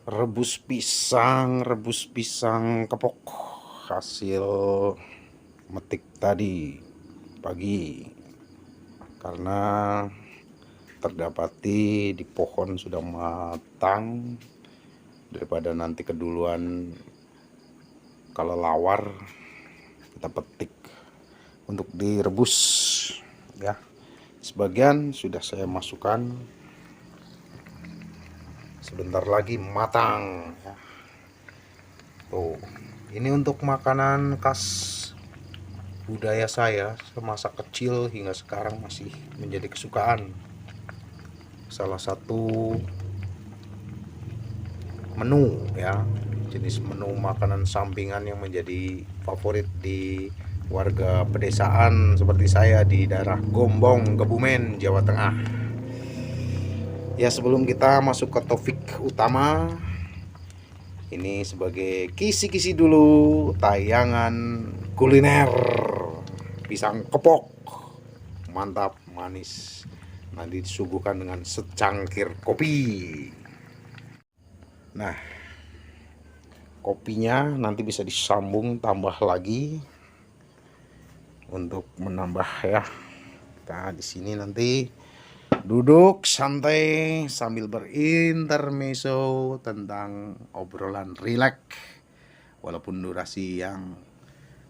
Rebus pisang kepok hasil metik tadi pagi, karena terdapati di pohon sudah matang. Daripada nanti keduluan kalau lawar, kita petik untuk direbus ya. Sebagian sudah saya masukkan, sebentar lagi matang ya. Tuh, ini untuk makanan khas budaya saya semasa kecil hingga sekarang masih menjadi kesukaan. Salah satu menu ya, jenis menu makanan sampingan yang menjadi favorit di warga pedesaan seperti saya di daerah Gombong, Kebumen, Jawa Tengah. Ya, sebelum kita masuk ke topik utama, ini sebagai kisi-kisi dulu tayangan kuliner pisang kepok. Mantap, manis. Nanti disuguhkan dengan secangkir kopi. Nah, kopinya nanti bisa disambung tambah lagi untuk menambah ya. Nah, di sini nanti duduk santai sambil berintermezzo tentang obrolan rileks, walaupun durasi yang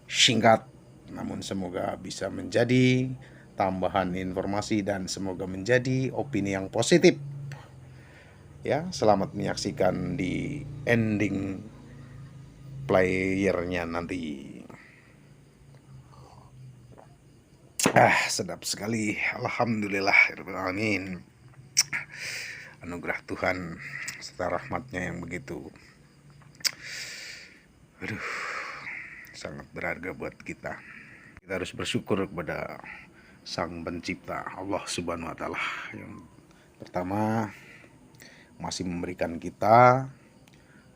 singkat, namun semoga bisa menjadi tambahan informasi dan semoga menjadi opini yang positif ya. Selamat menyaksikan di ending playernya nanti. Sedap sekali, alhamdulillahirrahmanirrahim. Anugerah Tuhan serta rahmatnya yang begitu sangat berharga buat kita. Kita harus bersyukur kepada Sang Pencipta, Allah Subhanahu wa Ta'ala, yang pertama masih memberikan kita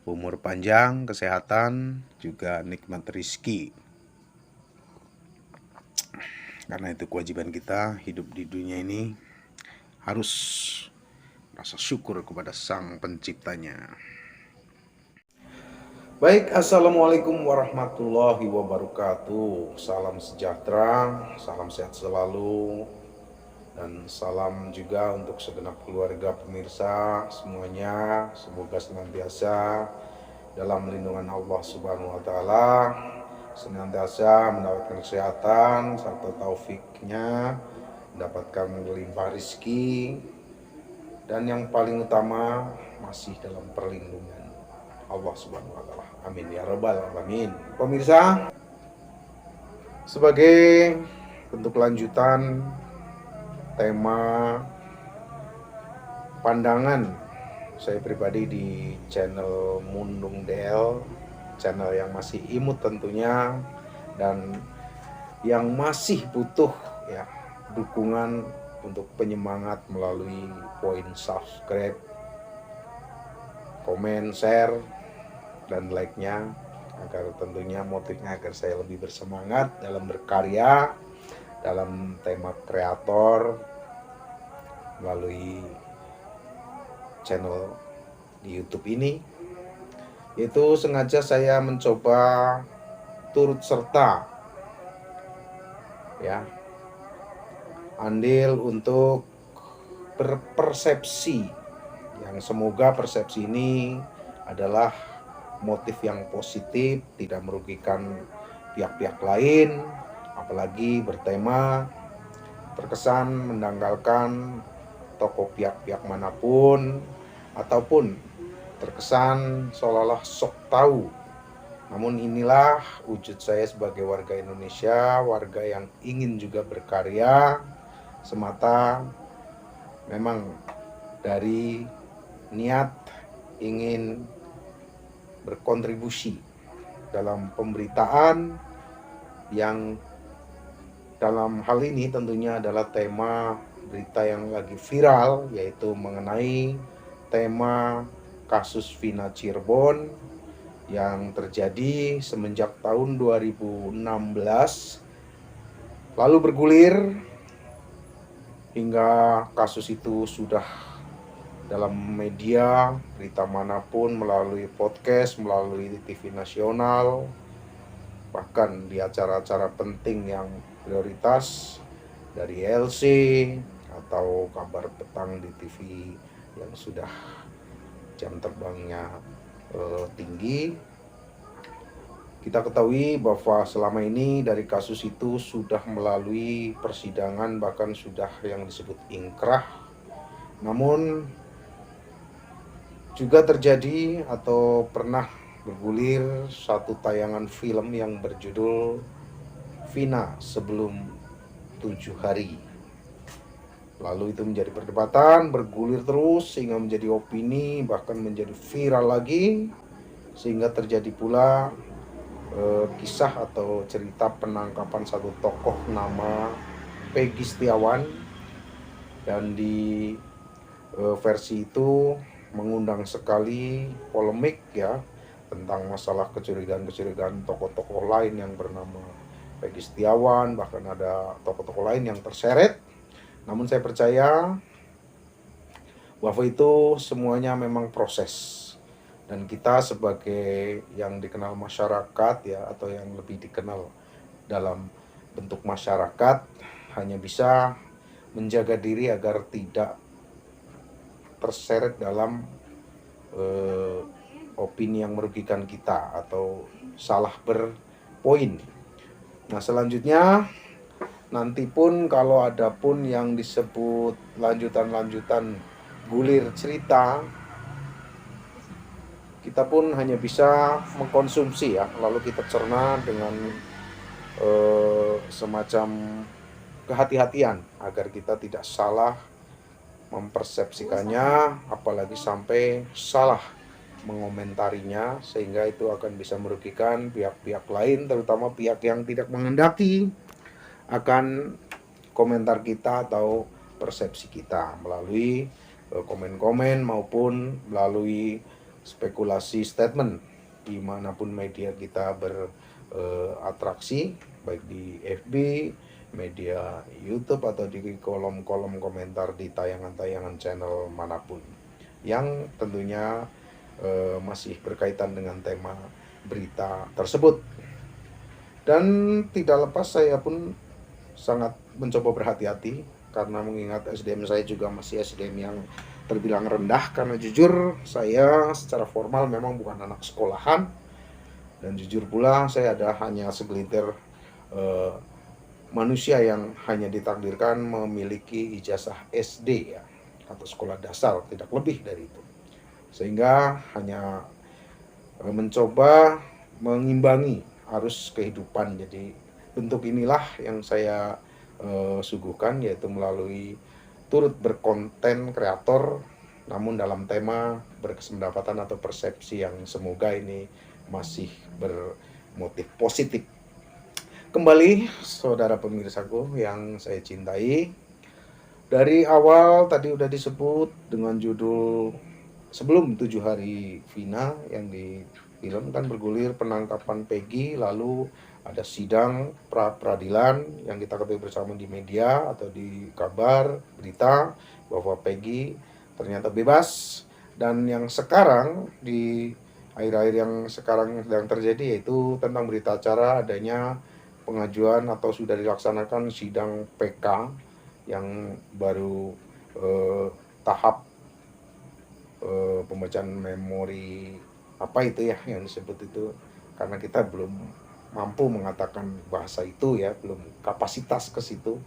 umur panjang, kesehatan, juga nikmat rizki. Karena itu kewajiban kita hidup di dunia ini harus rasa syukur kepada Sang Penciptanya. Baik, assalamualaikum warahmatullahi wabarakatuh. Salam sejahtera, salam sehat selalu, dan salam juga untuk segenap keluarga pemirsa semuanya. Semoga senantiasa dalam lindungan Allah Subhanahu wa Ta'ala, senantiasa mendapatkan kesehatan serta taufiknya, mendapatkan limpah rizki, dan yang paling utama masih dalam perlindungan Allah Subhanahu wa Ta'ala. Amin ya rabbal alamin. Pemirsa, sebagai bentuk lanjutan tema pandangan saya pribadi di channel Mundung DL, channel yang masih imut tentunya dan yang masih butuh ya dukungan untuk penyemangat melalui poin subscribe, komen, share, dan like-nya, agar tentunya motifnya agar saya lebih bersemangat dalam berkarya dalam tema kreator melalui channel di YouTube ini. Itu sengaja saya mencoba turut serta ya, andil untuk berpersepsi, yang semoga persepsi ini adalah motif yang positif, tidak merugikan pihak-pihak lain, apalagi bertema terkesan mendangkalkan tokoh pihak-pihak manapun, ataupun terkesan seolah-olah sok tahu. Namun inilah wujud saya sebagai warga Indonesia, warga yang ingin juga berkarya semata memang dari niat ingin berkontribusi dalam pemberitaan yang dalam hal ini tentunya adalah tema berita yang lagi viral, yaitu mengenai tema kasus Vina Cirebon yang terjadi semenjak tahun 2016 lalu bergulir hingga kasus itu sudah dalam media, berita manapun, melalui podcast, melalui TV nasional, bahkan di acara-acara penting yang prioritas dari LC atau kabar petang di TV yang sudah jam terbangnya tinggi. Kita ketahui bahwa selama ini dari kasus itu sudah melalui persidangan, bahkan sudah yang disebut ingkrah. Namun juga terjadi atau pernah bergulir satu tayangan film yang berjudul Vina Sebelum 7 Hari. Lalu itu menjadi perdebatan, bergulir terus sehingga menjadi opini, bahkan menjadi viral lagi, sehingga terjadi pula kisah atau cerita penangkapan satu tokoh nama Peggy Setiawan, dan di versi itu mengundang sekali polemik ya, tentang masalah kecurigaan tokoh-tokoh lain yang bernama Peggy Setiawan, bahkan ada tokoh-tokoh lain yang terseret. Namun saya percaya bahwa itu semuanya memang proses, dan kita sebagai yang dikenal masyarakat ya, atau yang lebih dikenal dalam bentuk masyarakat, hanya bisa menjaga diri agar tidak terseret dalam opini yang merugikan kita atau salah berpoin. Nah, selanjutnya nanti pun kalau ada pun yang disebut lanjutan-lanjutan gulir cerita, kita pun hanya bisa mengkonsumsi ya, lalu kita cerna dengan semacam kehati-hatian agar kita tidak salah mempersepsikannya, apalagi sampai salah mengomentarinya, sehingga itu akan bisa merugikan pihak-pihak lain, terutama pihak yang tidak menghendaki akan komentar kita atau persepsi kita melalui komen-komen maupun melalui spekulasi statement dimanapun media kita beratraksi, baik di FB, media YouTube, atau di kolom-kolom komentar di tayangan-tayangan channel manapun yang tentunya masih berkaitan dengan tema berita tersebut. Dan tidak lepas saya pun sangat mencoba berhati-hati, karena mengingat SDM saya juga masih SDM yang terbilang rendah, karena jujur saya secara formal memang bukan anak sekolahan, dan jujur pula saya hanya segelintir manusia yang hanya ditakdirkan memiliki ijazah SD ya, atau sekolah dasar, tidak lebih dari itu, sehingga hanya mencoba mengimbangi arus kehidupan. Jadi bentuk inilah yang saya suguhkan, yaitu melalui turut berkonten kreator, namun dalam tema berkesempatan atau persepsi yang semoga ini masih bermotif positif. Kembali saudara pemirsaku yang saya cintai, dari awal tadi udah disebut dengan judul Sebelum 7 Hari Vina yang di film kan bergulir penangkapan Peggy, lalu ada sidang pra-peradilan yang kita ketahui bersama di media atau di kabar berita bahwa Peggy ternyata bebas. Dan yang sekarang di akhir-akhir yang sekarang sedang terjadi yaitu tentang berita acara adanya pengajuan atau sudah dilaksanakan sidang PK yang baru tahap pembacaan memori apa itu ya yang disebut itu, karena kita belum mampu mengatakan bahasa itu ya, belum kapasitas ke situ.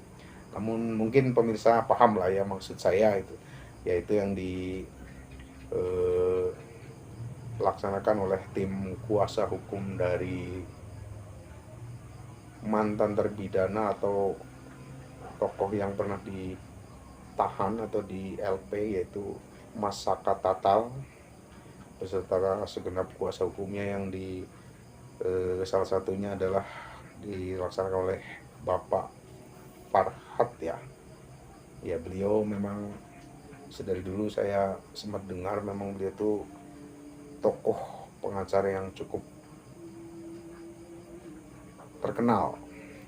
Namun mungkin pemirsa paham lah ya maksud saya itu, yaitu yang dilaksanakan oleh tim kuasa hukum dari mantan terpidana atau tokoh yang pernah ditahan atau di LP, yaitu Mas Saka Tatal beserta segenap kuasa hukumnya, yang salah satunya adalah dilaksanakan oleh Bapak Farhad ya. Ya, beliau memang sedari dulu saya sempat dengar memang beliau itu tokoh pengacara yang cukup terkenal,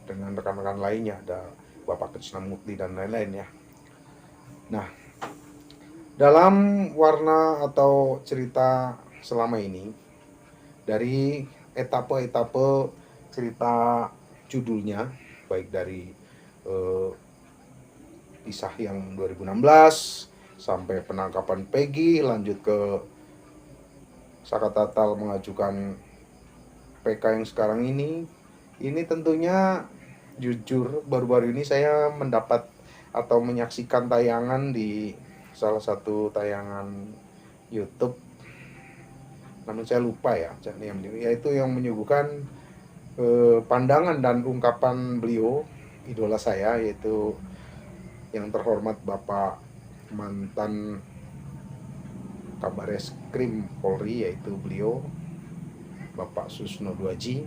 dengan rekan-rekan lainnya ada Bapak Krisnamurti dan lain-lain ya. Nah, Dalam warna atau cerita selama ini, dari etape-etape cerita judulnya, baik dari kisah yang 2016 sampai penangkapan Peggy, lanjut ke Saka Tatal mengajukan PK yang sekarang ini tentunya jujur baru-baru ini saya mendapat atau menyaksikan tayangan di salah satu tayangan YouTube, namun saya lupa ya, yaitu yang menyuguhkan pandangan dan ungkapan beliau, idola saya, yaitu yang terhormat Bapak mantan Kabareskrim Polri, yaitu beliau Bapak Susno Duaji,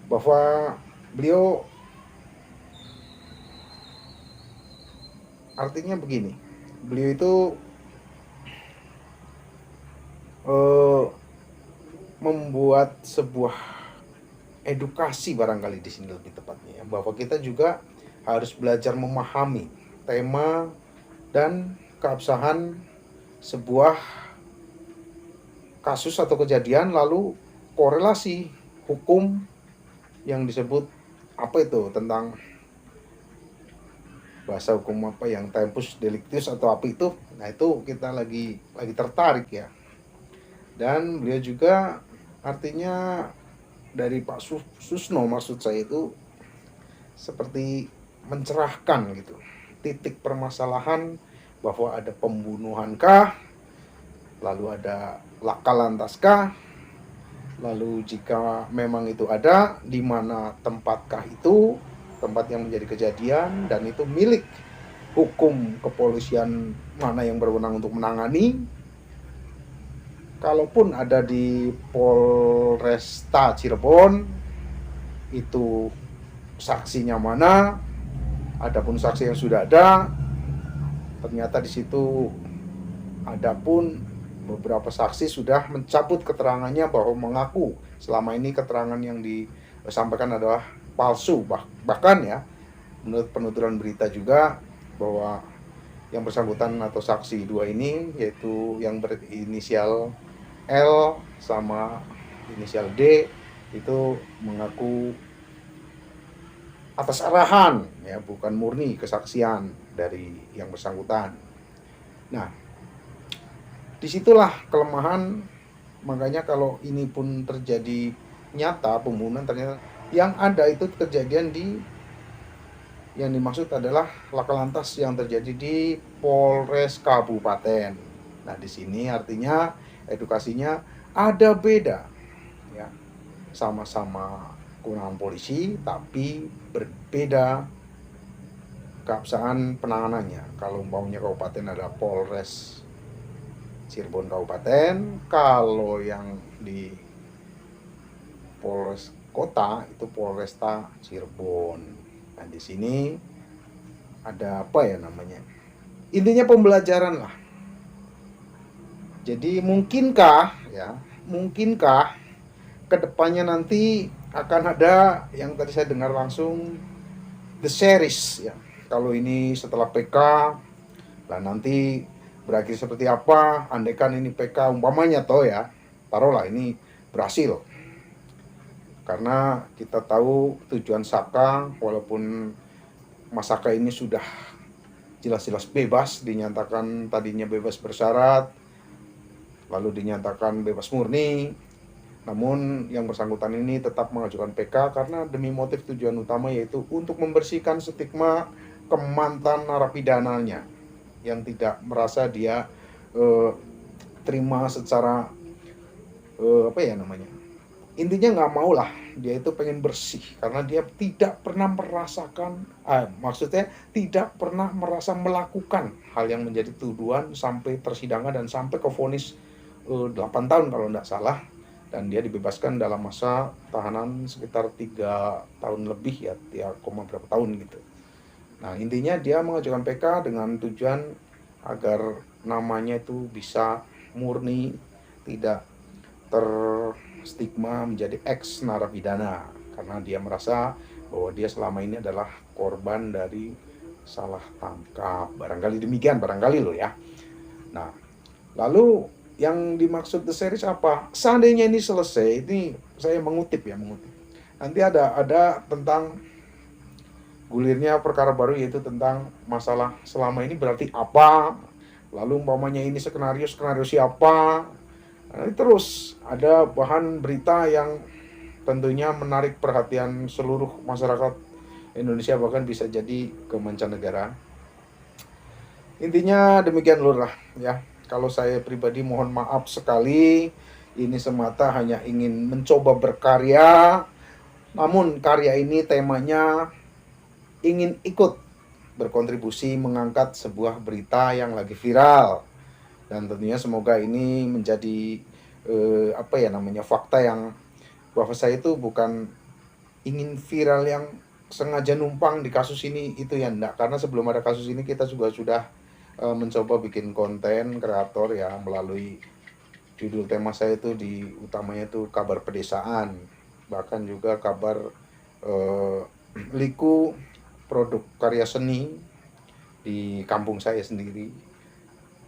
bahwa beliau artinya begini, beliau itu membuat sebuah edukasi barangkali di sini lebih tepatnya, bahwa kita juga harus belajar memahami tema dan keabsahan sebuah kasus atau kejadian, lalu korelasi hukum yang disebut apa itu, tentang bahasa hukum apa yang tempus delictus atau apa itu. Nah, itu kita lagi tertarik ya. Dan beliau juga artinya dari Pak Susno, maksud saya itu seperti mencerahkan gitu titik permasalahan, bahwa ada pembunuhan kah, lalu ada laka lantas kah, lalu jika memang itu ada, di mana tempatkah itu, tempat yang menjadi kejadian, dan itu milik hukum kepolisian mana yang berwenang untuk menangani. Kalaupun ada di Polresta Cirebon, itu saksinya mana, adapun saksi yang sudah ada, ternyata di situ ada pun beberapa saksi sudah mencabut keterangannya, bahwa mengaku selama ini keterangan yang disampaikan adalah palsu. Bahkan ya, menurut penuturan berita juga, bahwa yang bersangkutan atau saksi dua ini, yaitu yang berinisial L sama inisial D, itu mengaku atas arahan ya, bukan murni kesaksian dari yang bersangkutan. Nah, disitulah kelemahan. Makanya kalau ini pun terjadi nyata pembunuhan, ternyata yang ada itu kejadian yang dimaksud adalah laka lantas yang terjadi di Polres Kabupaten. Nah, di sini artinya edukasinya ada beda ya, sama-sama kewenangan polisi tapi berbeda keabsahan penanganannya. Kalau umpamanya kabupaten ada Polres Cirebon Kabupaten, kalau yang di Polres Kota itu Polresta Cirebon. Nah, di sini ada apa ya namanya? Intinya pembelajaran lah. Jadi mungkinkah kedepannya nanti akan ada yang tadi saya dengar langsung, the series ya. Kalau ini setelah PK, lah nanti berakhir seperti apa? Andaikan ini PK umpamanya taruhlah ini berhasil. Karena kita tahu tujuan Saka, walaupun Mas Saka ini sudah jelas-jelas bebas, dinyatakan tadinya bebas bersyarat, lalu dinyatakan bebas murni, namun yang bersangkutan ini tetap mengajukan PK karena demi motif tujuan utama, yaitu untuk membersihkan stigma kemantan narapidananya yang tidak merasa dia terima secara intinya nggak mau lah, dia itu pengen bersih karena dia tidak pernah merasakan maksudnya tidak pernah merasa melakukan hal yang menjadi tuduhan sampai persidangan dan sampai ke vonis 8 tahun kalau tidak salah, dan dia dibebaskan dalam masa tahanan sekitar 3 tahun lebih ya, 3, berapa tahun gitu. Nah, intinya dia mengajukan PK dengan tujuan agar namanya itu bisa murni, tidak terstigma menjadi ex narapidana, karena dia merasa bahwa dia selama ini adalah korban dari salah tangkap, barangkali demikian, barangkali loh ya. Nah, lalu yang dimaksud The Series apa? Seandainya ini selesai, ini saya mengutip. Nanti ada tentang gulirnya perkara baru, yaitu tentang masalah selama ini berarti apa, lalu umpamanya ini skenario siapa. Nah, terus ada bahan berita yang tentunya menarik perhatian seluruh masyarakat Indonesia, bahkan bisa jadi ke mancanegara. Intinya demikian lurah ya. Kalau saya pribadi mohon maaf sekali, ini semata hanya ingin mencoba berkarya, namun karya ini temanya ingin ikut berkontribusi mengangkat sebuah berita yang lagi viral, dan tentunya semoga ini menjadi fakta yang bahwa saya itu bukan ingin viral yang sengaja numpang di kasus ini itu ya, enggak, karena sebelum ada kasus ini kita juga sudah mencoba bikin konten kreator ya, melalui judul tema saya itu di utamanya itu kabar pedesaan, bahkan juga kabar liku produk karya seni di kampung saya sendiri.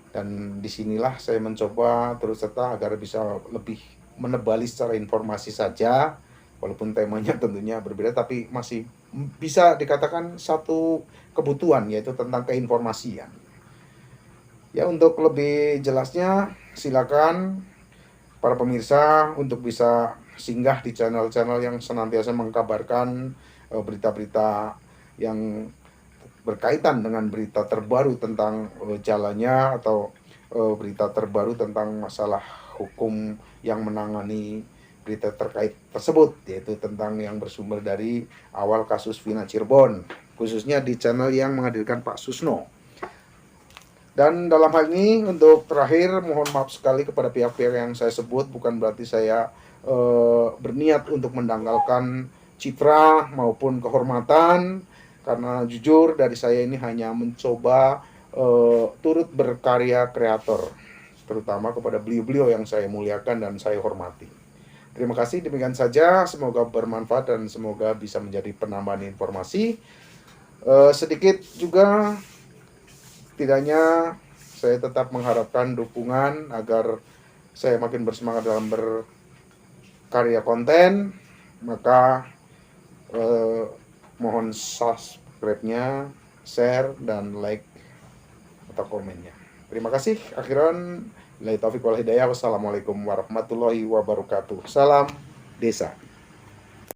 Dan disinilah saya mencoba terus serta agar bisa lebih menebali secara informasi saja, walaupun temanya tentunya berbeda, tapi masih bisa dikatakan satu kebutuhan, yaitu tentang keinformasian. Ya, untuk lebih jelasnya silakan para pemirsa untuk bisa singgah di channel-channel yang senantiasa mengkabarkan berita-berita yang berkaitan dengan berita terbaru tentang jalannya atau berita terbaru tentang masalah hukum yang menangani berita terkait tersebut, yaitu tentang yang bersumber dari awal kasus Vina Cirebon, khususnya di channel yang menghadirkan Pak Susno. Dan dalam hal ini untuk terakhir, mohon maaf sekali kepada pihak-pihak yang saya sebut, bukan berarti saya berniat untuk mendangkalkan citra maupun kehormatan, karena jujur dari saya ini hanya mencoba turut berkarya kreator, terutama kepada beliau-beliau yang saya muliakan dan saya hormati. Terima kasih, demikian saja, semoga bermanfaat dan semoga bisa menjadi penambahan informasi. Sedikit juga, tidaknya saya tetap mengharapkan dukungan agar saya makin bersemangat dalam berkarya konten, maka mohon subscribe-nya, share, dan like atau komennya. Terima kasih. Akhiran, billahi taufiq wal hidayah. Wassalamualaikum warahmatullahi wabarakatuh. Salam desa.